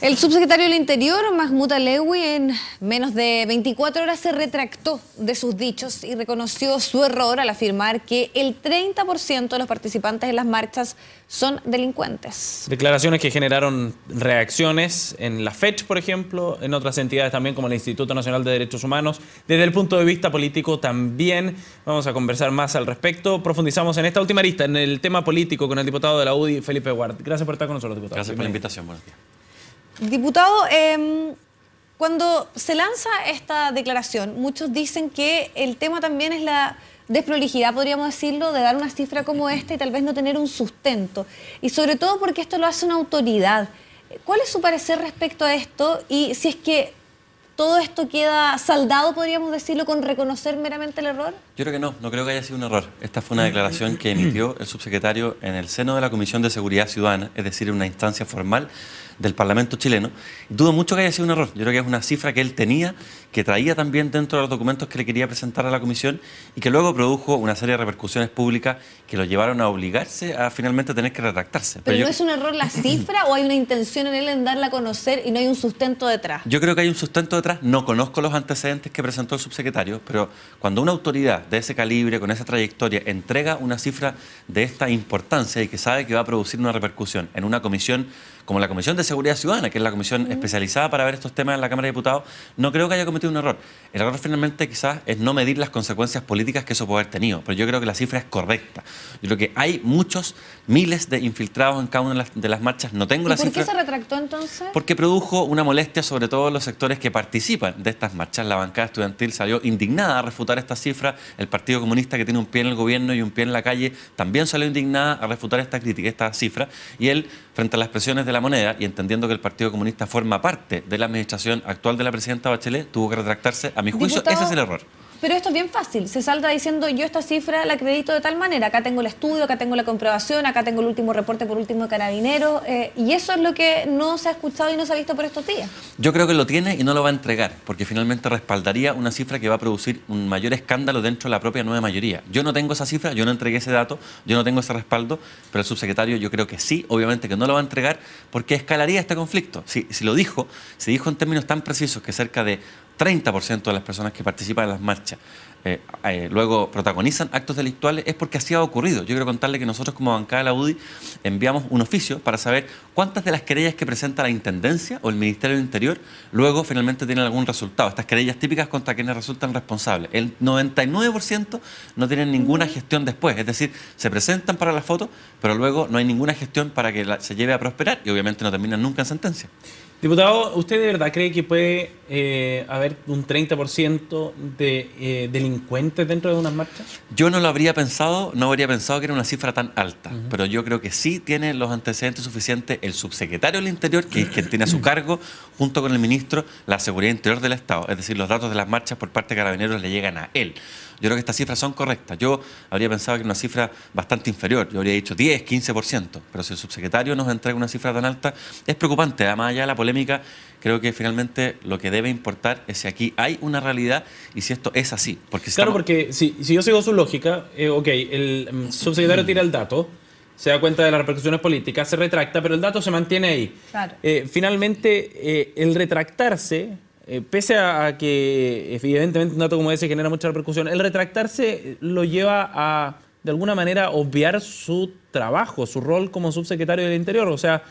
El subsecretario del Interior, Mahmoud Alewi, en menos de 24 horas se retractó de sus dichos y reconoció su error al afirmar que el 30% de los participantes en las marchas son delincuentes. Declaraciones que generaron reacciones en la FECH, por ejemplo, en otras entidades también como el Instituto Nacional de Derechos Humanos. Desde el punto de vista político también vamos a conversar más al respecto. Profundizamos en esta última arista, en el tema político, con el diputado de la UDI, Felipe Guard. Gracias por estar con nosotros, diputado. Gracias por la invitación. Buenos días. Diputado, cuando se lanza esta declaración, muchos dicen que el tema también es la desprolijidad, podríamos decirlo, de dar una cifra como esta y tal vez no tener un sustento. Y sobre todo porque esto lo hace una autoridad. ¿Cuál es su parecer respecto a esto? Y si es que todo esto queda saldado, podríamos decirlo, con reconocer meramente el error. Yo creo que no creo que haya sido un error. Esta fue una declaración que emitió el subsecretario en el seno de la Comisión de Seguridad Ciudadana, es decir, en una instancia formal del Parlamento chileno. Y dudo mucho que haya sido un error. Yo creo que es una cifra que él tenía, que traía también dentro de los documentos que le quería presentar a la Comisión y que luego produjo una serie de repercusiones públicas que lo llevaron a obligarse a finalmente tener que retractarse. ¿Pero no es un error la cifra o hay una intención en él en darla a conocer y no hay un sustento detrás? Yo creo que hay un sustento detrás. No conozco los antecedentes que presentó el subsecretario, pero cuando una autoridad de ese calibre, con esa trayectoria, entrega una cifra de esta importancia y que sabe que va a producir una repercusión en una comisión como la Comisión de Seguridad Ciudadana, que es la comisión especializada para ver estos temas en la Cámara de Diputados, no creo que haya cometido un error. El error finalmente quizás es no medir las consecuencias políticas que eso puede haber tenido, pero yo creo que la cifra es correcta. Yo creo que hay muchos, miles de infiltrados en cada una de las marchas. No tengo la cifra. ¿Por qué se retractó entonces? Porque produjo una molestia sobre todo en los sectores que participan de estas marchas. La bancada estudiantil salió indignada a refutar esta cifra. El Partido Comunista, que tiene un pie en el gobierno y un pie en la calle, también salió indignada a refutar esta crítica, esta cifra. Y él, frente a las presiones de la moneda y entendiendo que el Partido Comunista forma parte de la administración actual de la presidenta Bachelet, tuvo que retractarse. A mi juicio, Diputado, ese es el error. Pero esto es bien fácil, se salta diciendo yo esta cifra la acredito de tal manera, acá tengo el estudio, acá tengo la comprobación, acá tengo el último reporte por último de Carabineros, y eso es lo que no se ha escuchado y no se ha visto por estos días. Yo creo que lo tiene y no lo va a entregar, porque finalmente respaldaría una cifra que va a producir un mayor escándalo dentro de la propia nueva mayoría. Yo no tengo esa cifra, yo no entregué ese dato, yo no tengo ese respaldo, pero el subsecretario yo creo que sí, obviamente que no lo va a entregar, porque escalaría este conflicto. Si lo dijo, se dijo en términos tan precisos que cerca de 30% de las personas que participan en las marchas luego protagonizan actos delictuales, es porque así ha ocurrido. Yo quiero contarle que nosotros como bancada de la UDI enviamos un oficio para saber cuántas de las querellas que presenta la Intendencia o el Ministerio del Interior luego finalmente tienen algún resultado. Estas querellas típicas contra quienes resultan responsables. El 99% no tienen ninguna gestión después, es decir, se presentan para la foto, pero luego no hay ninguna gestión para que se lleve a prosperar y obviamente no terminan nunca en sentencia. Diputado, ¿usted de verdad cree que puede haber un 30% de delincuentes dentro de unas marchas? Yo no lo habría pensado, no habría pensado que era una cifra tan alta, pero yo creo que sí tiene los antecedentes suficientes el subsecretario del Interior, que es quien tiene a su cargo, junto con el ministro, la seguridad interior del Estado. Es decir, los datos de las marchas por parte de Carabineros le llegan a él. Yo creo que estas cifras son correctas. Yo habría pensado que era una cifra bastante inferior. Yo habría dicho 10, 15%. Pero si el subsecretario nos entrega una cifra tan alta, es preocupante. Además, allá de la polémica, creo que finalmente lo que debe importar es si aquí hay una realidad y si esto es así. Porque claro, porque si yo sigo su lógica, ok, el subsecretario tira el dato, se da cuenta de las repercusiones políticas, se retracta, pero el dato se mantiene ahí. Claro. Finalmente, el retractarse... pese a que evidentemente un dato como ese genera mucha repercusión, el retractarse lo lleva a, de alguna manera, obviar su trabajo, su rol como subsecretario del Interior, o sea,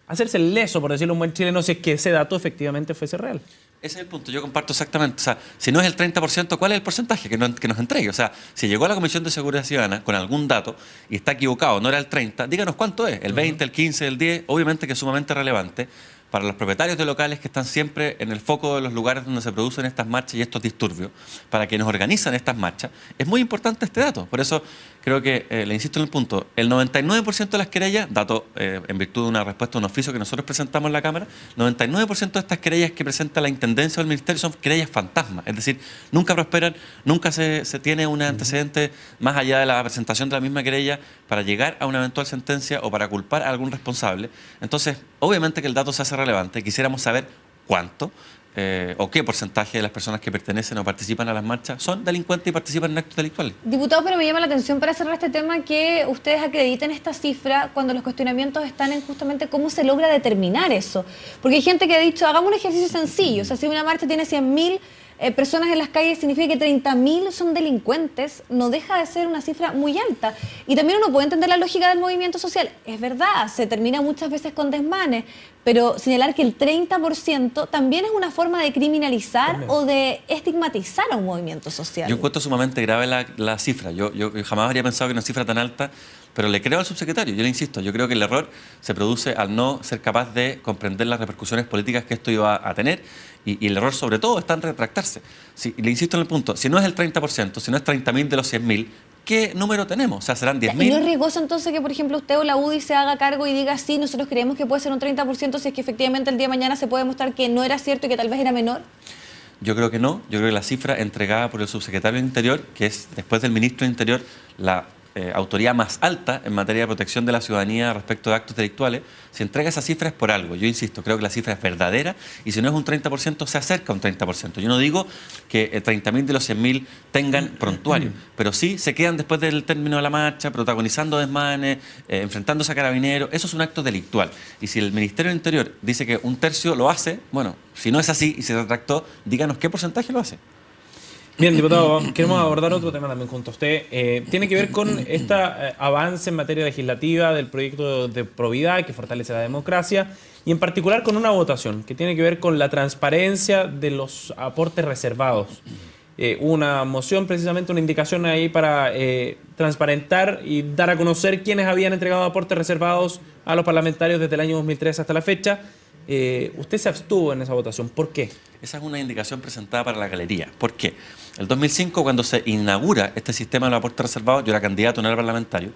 hacerse leso, por decirlo un buen chileno, si es que ese dato efectivamente fuese real. Ese es el punto, yo comparto exactamente. O sea, si no es el 30%, ¿cuál es el porcentaje que nos entregue? O sea, si llegó a la Comisión de Seguridad Ciudadana con algún dato y está equivocado, no era el 30%, díganos cuánto es, el 20%, el 15%, el 10%, obviamente que es sumamente relevante para los propietarios de locales que están siempre en el foco de los lugares donde se producen estas marchas y estos disturbios, para quienes organizan estas marchas, es muy importante este dato. Por eso creo que, le insisto en el punto, el 99% de las querellas, dato en virtud de una respuesta a un oficio que nosotros presentamos en la Cámara, 99% de estas querellas que presenta la Intendencia o el Ministerio son querellas fantasmas, es decir, nunca prosperan, nunca se tiene un antecedente más allá de la presentación de la misma querella para llegar a una eventual sentencia o para culpar a algún responsable. Entonces, obviamente que el dato se hace relevante, quisiéramos saber cuánto, o qué porcentaje de las personas que pertenecen o participan a las marchas son delincuentes y participan en actos delictuales. Diputado, pero me llama la atención para cerrar este tema que ustedes acrediten esta cifra cuando los cuestionamientos están en justamente cómo se logra determinar eso. Porque hay gente que ha dicho, hagamos un ejercicio sencillo, o sea, si una marcha tiene 100.000 personas en las calles, significa que 30.000 son delincuentes, no deja de ser una cifra muy alta. Y también uno puede entender la lógica del movimiento social. Es verdad, se termina muchas veces con desmanes, pero señalar que el 30% también es una forma de criminalizar o de estigmatizar a un movimiento social. Yo encuentro sumamente grave la cifra. Yo jamás habría pensado que una cifra tan alta, pero le creo al subsecretario, yo le insisto, yo creo que el error se produce al no ser capaz de comprender las repercusiones políticas que esto iba a tener y el error sobre todo está en retractarse. Le insisto en el punto, si no es el 30%, si no es 30.000 de los 100.000, ¿qué número tenemos? O sea, serán 10.000. ¿Y no es riesgoso entonces que, por ejemplo, usted o la UDI se haga cargo y diga, sí, nosotros creemos que puede ser un 30% si es que efectivamente el día de mañana se puede demostrar que no era cierto y que tal vez era menor? Yo creo que no. Yo creo que la cifra entregada por el subsecretario del Interior, que es después del ministro del Interior, la autoridad más alta en materia de protección de la ciudadanía respecto de actos delictuales, si entrega esa cifra es por algo. Yo insisto, creo que la cifra es verdadera y si no es un 30%, se acerca a un 30%. Yo no digo que 30.000 de los 100.000 tengan prontuario, pero sí se quedan después del término de la marcha, protagonizando desmanes, enfrentándose a carabineros. Eso es un acto delictual. Y si el Ministerio del Interior dice que un tercio lo hace, bueno, si no es así y se retractó, díganos qué porcentaje lo hace. Bien, diputado, queremos abordar otro tema también junto a usted. Tiene que ver con este avance en materia legislativa del proyecto de probidad que fortalece la democracia y en particular con una votación que tiene que ver con la transparencia de los aportes reservados. Una moción, precisamente una indicación ahí para transparentar y dar a conocer quiénes habían entregado aportes reservados a los parlamentarios desde el año 2003 hasta la fecha. Usted se abstuvo en esa votación. ¿Por qué? Esa es una indicación presentada para la galería. ¿Por qué? El 2005, cuando se inaugura este sistema de los aportes reservados, yo era candidato, no era parlamentario.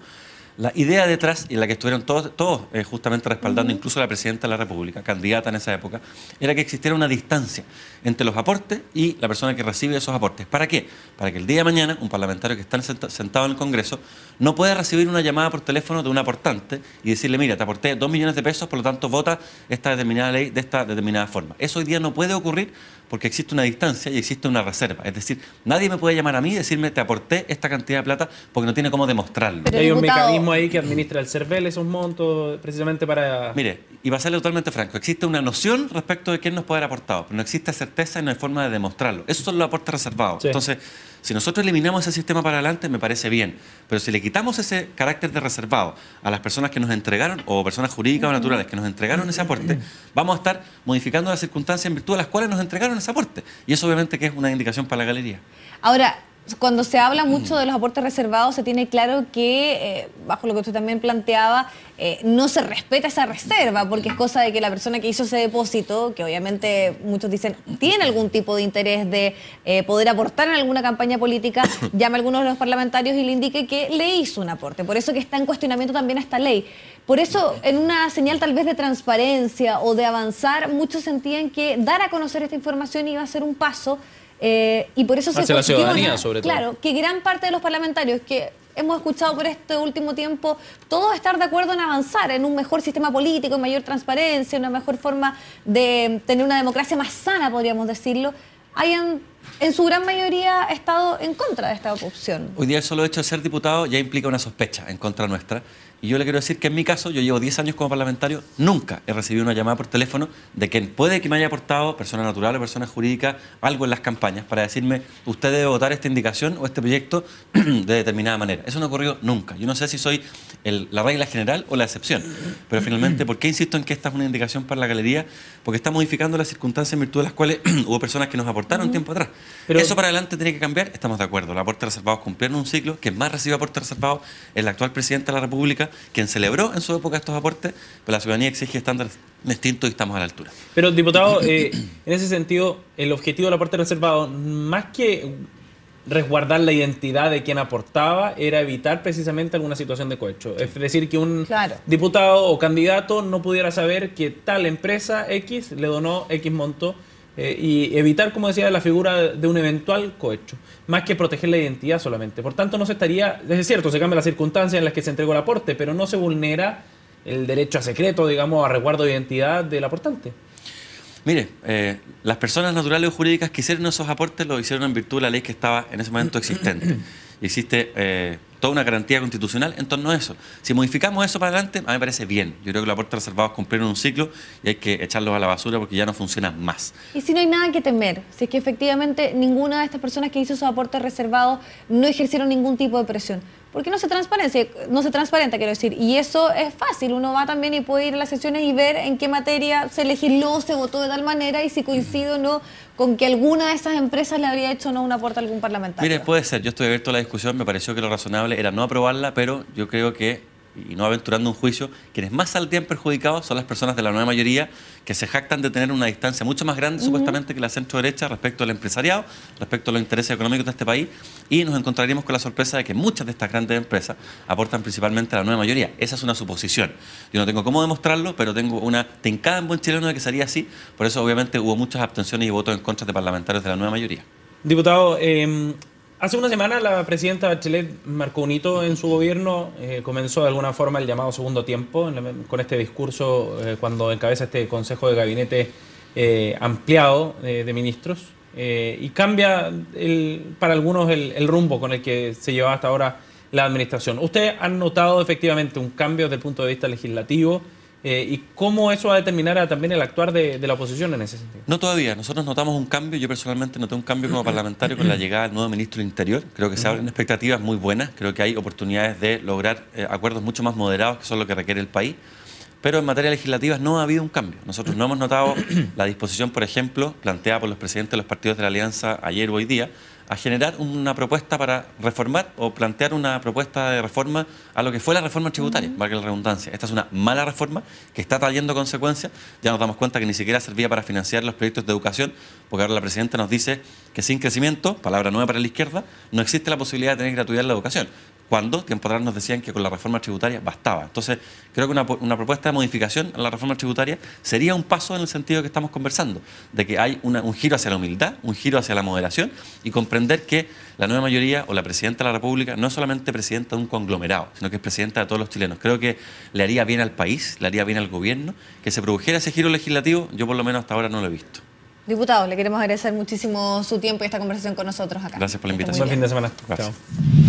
La idea detrás, y en la que estuvieron todos justamente respaldando, incluso la presidenta de la República, candidata en esa época, era que existiera una distancia entre los aportes y la persona que recibe esos aportes. ¿Para qué? Para que el día de mañana un parlamentario que está sentado en el Congreso no pueda recibir una llamada por teléfono de un aportante y decirle, mira, te aporté 2 millones de pesos, por lo tanto vota esta determinada ley de esta determinada forma. Eso hoy día no puede ocurrir porque existe una distancia y existe una reserva. Es decir, nadie me puede llamar a mí y decirme, te aporté esta cantidad de plata porque no tiene cómo demostrarlo. Pero hay un mecanismo ahí que administra el CERVEL esos montos precisamente para... Mire, y para serle totalmente franco, existe una noción respecto de quién nos puede haber aportado, pero no existe certeza y no hay forma de demostrarlo. Esos son los aportes reservados. Sí. Entonces, si nosotros eliminamos ese sistema para adelante, me parece bien. Pero si le quitamos ese carácter de reservado a las personas que nos entregaron, o personas jurídicas o naturales que nos entregaron ese aporte, vamos a estar modificando las circunstancias en virtud de las cuales nos entregaron ese aporte. Y eso obviamente que es una indicación para la galería. Ahora, cuando se habla mucho de los aportes reservados, se tiene claro que, bajo lo que usted también planteaba, no se respeta esa reserva, porque es cosa de que la persona que hizo ese depósito, que obviamente muchos dicen tiene algún tipo de interés de poder aportar en alguna campaña política, llame a algunos de los parlamentarios y le indique que le hizo un aporte. Por eso que está en cuestionamiento también esta ley. Por eso, en una señal tal vez de transparencia o de avanzar, muchos sentían que dar a conocer esta información iba a ser un paso. Y por eso hacia la ciudadanía, sobre todo. Claro, que gran parte de los parlamentarios que hemos escuchado por este último tiempo, todos estar de acuerdo en avanzar en un mejor sistema político, en mayor transparencia, una mejor forma de tener una democracia más sana, podríamos decirlo, hayan en su gran mayoría estado en contra de esta opción. Hoy día el solo hecho de ser diputado ya implica una sospecha en contra nuestra. Y yo le quiero decir que en mi caso, yo llevo 10 años como parlamentario, nunca he recibido una llamada por teléfono de quien puede que me haya aportado, persona natural o persona jurídica, algo en las campañas para decirme, usted debe votar esta indicación o este proyecto de determinada manera. Eso no ocurrió nunca. Yo no sé si soy la regla general o la excepción, pero finalmente, ¿por qué insisto en que esta es una indicación para la galería? Porque está modificando las circunstancias en virtud de las cuales hubo personas que nos aportaron tiempo atrás. Pero eso para adelante tiene que cambiar, estamos de acuerdo. Los aportes reservados cumplieron un ciclo, quien más recibe aportes reservados es el actual presidente de la República, quien celebró en su época estos aportes, pero la ciudadanía exige estándares distintos y estamos a la altura. Pero, diputado, en ese sentido, el objetivo del aporte reservado, más que resguardar la identidad de quien aportaba, era evitar precisamente alguna situación de cohecho. Es decir, que un diputado o candidato no pudiera saber que tal empresa X le donó X monto y evitar, como decía, la figura de un eventual cohecho, más que proteger la identidad solamente. Por tanto, no se estaría, es cierto, se cambian las circunstancias en las que se entregó el aporte, pero no se vulnera el derecho a secreto, digamos, a resguardo de identidad del aportante. Mire, las personas naturales o jurídicas que hicieron esos aportes lo hicieron en virtud de la ley que estaba en ese momento existente. Y existe toda una garantía constitucional en torno a eso. Si modificamos eso para adelante, a mí me parece bien. Yo creo que los aportes reservados cumplieron un ciclo y hay que echarlos a la basura porque ya no funcionan más. Y si no hay nada que temer, si es que efectivamente ninguna de estas personas que hizo esos aportes reservados no ejercieron ningún tipo de presión, ¿por qué no se transparenta, quiero decir? Y eso es fácil, uno va también y puede ir a las sesiones y ver en qué materia se legisló, se votó de tal manera y si coincide o no con que alguna de esas empresas le habría hecho o no un aporte a algún parlamentario. Mire, puede ser, yo estoy abierto a la discusión, me pareció que lo razonable era no aprobarla, pero yo creo que, y no aventurando un juicio, quienes más saldrían perjudicados son las personas de la nueva mayoría que se jactan de tener una distancia mucho más grande supuestamente que la centro-derecha respecto al empresariado, respecto a los intereses económicos de este país, y nos encontraríamos con la sorpresa de que muchas de estas grandes empresas aportan principalmente a la nueva mayoría. Esa es una suposición. Yo no tengo cómo demostrarlo, pero tengo una tincada en buen chileno de que sería así. Por eso obviamente hubo muchas abstenciones y votos en contra de parlamentarios de la nueva mayoría. Diputado, hace una semana la presidenta Bachelet marcó un hito en su gobierno, comenzó de alguna forma el llamado segundo tiempo con este discurso cuando encabeza este Consejo de Gabinete ampliado de ministros y cambia para algunos el rumbo con el que se llevaba hasta ahora la administración. ¿Usted ha notado efectivamente un cambio desde el punto de vista legislativo? ¿Y cómo eso va a determinar también el actuar de la oposición en ese sentido? No todavía. Nosotros notamos un cambio. Yo personalmente noté un cambio como parlamentario con la llegada del nuevo ministro del Interior. Creo que se abren expectativas muy buenas. Creo que hay oportunidades de lograr acuerdos mucho más moderados, que son lo que requiere el país. Pero en materia legislativa no ha habido un cambio. Nosotros no hemos notado la disposición, por ejemplo, planteada por los presidentes de los partidos de la Alianza ayer o hoy día, a generar una propuesta para reformar o plantear una propuesta de reforma a lo que fue la reforma tributaria, valga la redundancia. Esta es una mala reforma que está trayendo consecuencias. Ya nos damos cuenta que ni siquiera servía para financiar los proyectos de educación, porque ahora la presidenta nos dice que sin crecimiento, palabra nueva para la izquierda, no existe la posibilidad de tener gratuidad en la educación. Cuando tiempo atrás nos decían que con la reforma tributaria bastaba. Entonces, creo que una propuesta de modificación a la reforma tributaria sería un paso en el sentido que estamos conversando, de que hay un giro hacia la humildad, un giro hacia la moderación y comprender que la nueva mayoría o la presidenta de la República no es solamente presidenta de un conglomerado, sino que es presidenta de todos los chilenos. Creo que le haría bien al país, le haría bien al gobierno, que se produjera ese giro legislativo. Yo por lo menos hasta ahora no lo he visto. Diputado, le queremos agradecer muchísimo su tiempo y esta conversación con nosotros acá. Gracias por la invitación. Buen fin de semana. Gracias. Chao.